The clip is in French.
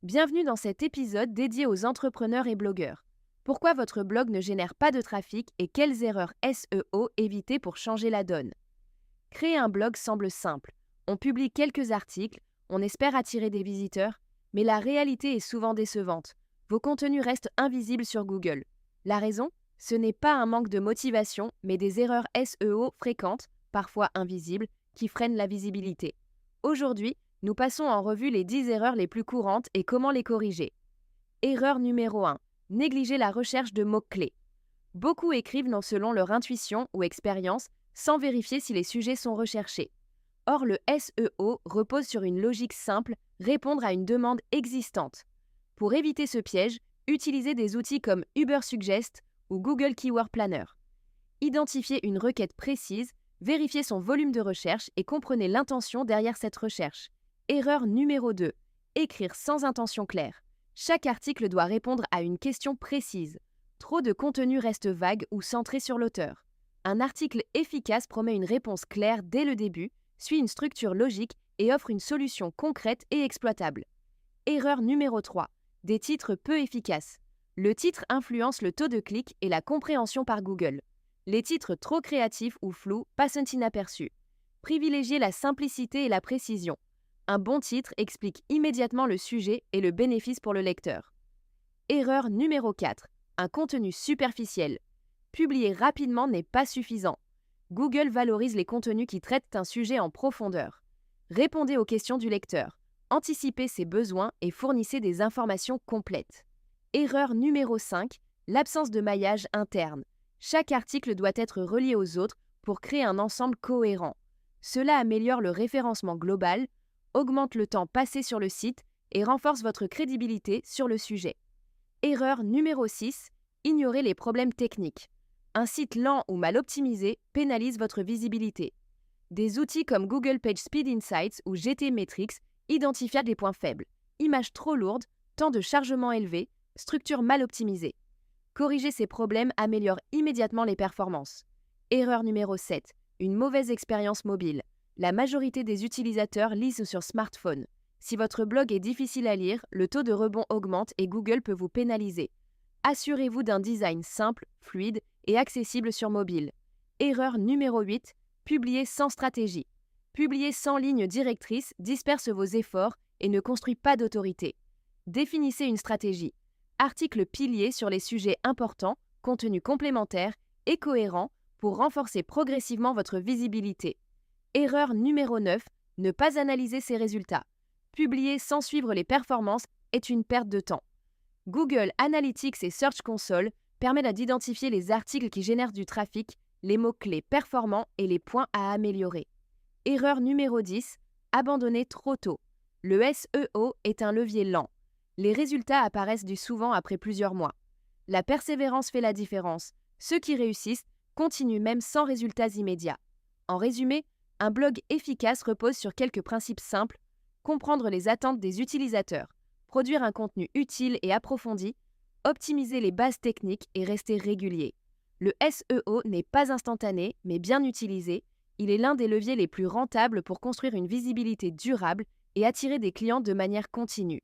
Bienvenue dans cet épisode dédié aux entrepreneurs et blogueurs. Pourquoi votre blog ne génère pas de trafic et quelles erreurs SEO éviter pour changer la donne? Créer un blog semble simple. On publie quelques articles, on espère attirer des visiteurs, mais la réalité est souvent décevante. Vos contenus restent invisibles sur Google. La raison? Ce n'est pas un manque de motivation, mais des erreurs SEO fréquentes, parfois invisibles, qui freinent la visibilité. Aujourd'hui, nous passons en revue les 10 erreurs les plus courantes et comment les corriger. Erreur numéro 1. Négliger la recherche de mots-clés. Beaucoup écrivent non selon leur intuition ou expérience, sans vérifier si les sujets sont recherchés. Or, le SEO repose sur une logique simple, répondre à une demande existante. Pour éviter ce piège, utilisez des outils comme Ubersuggest ou Google Keyword Planner. Identifiez une requête précise, vérifiez son volume de recherche et comprenez l'intention derrière cette recherche. Erreur numéro 2. Écrire sans intention claire. Chaque article doit répondre à une question précise. Trop de contenu reste vague ou centré sur l'auteur. Un article efficace promet une réponse claire dès le début, suit une structure logique et offre une solution concrète et exploitable. Erreur numéro 3. Des titres peu efficaces. Le titre influence le taux de clic et la compréhension par Google. Les titres trop créatifs ou flous passent inaperçus. Privilégiez la simplicité et la précision. Un bon titre explique immédiatement le sujet et le bénéfice pour le lecteur. Erreur numéro 4. Un contenu superficiel. Publier rapidement n'est pas suffisant. Google valorise les contenus qui traitent un sujet en profondeur. Répondez aux questions du lecteur, anticipez ses besoins et fournissez des informations complètes. Erreur numéro 5. L'absence de maillage interne. Chaque article doit être relié aux autres pour créer un ensemble cohérent. Cela améliore le référencement global, augmente le temps passé sur le site et renforce votre crédibilité sur le sujet. Erreur numéro 6. Ignorez les problèmes techniques. Un site lent ou mal optimisé pénalise votre visibilité. Des outils comme Google PageSpeed Insights ou GTmetrix identifient des points faibles. Images trop lourdes, temps de chargement élevé, structure mal optimisée. Corriger ces problèmes améliore immédiatement les performances. Erreur numéro 7. Une mauvaise expérience mobile. La majorité des utilisateurs lisent sur smartphone. Si votre blog est difficile à lire, le taux de rebond augmente et Google peut vous pénaliser. Assurez-vous d'un design simple, fluide et accessible sur mobile. Erreur numéro 8. Publier sans stratégie. Publier sans ligne directrice disperse vos efforts et ne construit pas d'autorité. Définissez une stratégie. Articles piliers sur les sujets importants, contenu complémentaire et cohérent pour renforcer progressivement votre visibilité. Erreur numéro 9. Ne pas analyser ses résultats. Publier sans suivre les performances est une perte de temps. Google Analytics et Search Console permettent d'identifier les articles qui génèrent du trafic, les mots-clés performants et les points à améliorer. Erreur numéro 10. Abandonner trop tôt. Le SEO est un levier lent. Les résultats apparaissent du souvent après plusieurs mois. La persévérance fait la différence. Ceux qui réussissent continuent même sans résultats immédiats. En résumé, un blog efficace repose sur quelques principes simples: comprendre les attentes des utilisateurs, produire un contenu utile et approfondi, optimiser les bases techniques et rester régulier. Le SEO n'est pas instantané, mais bien utilisé. Il est l'un des leviers les plus rentables pour construire une visibilité durable et attirer des clients de manière continue.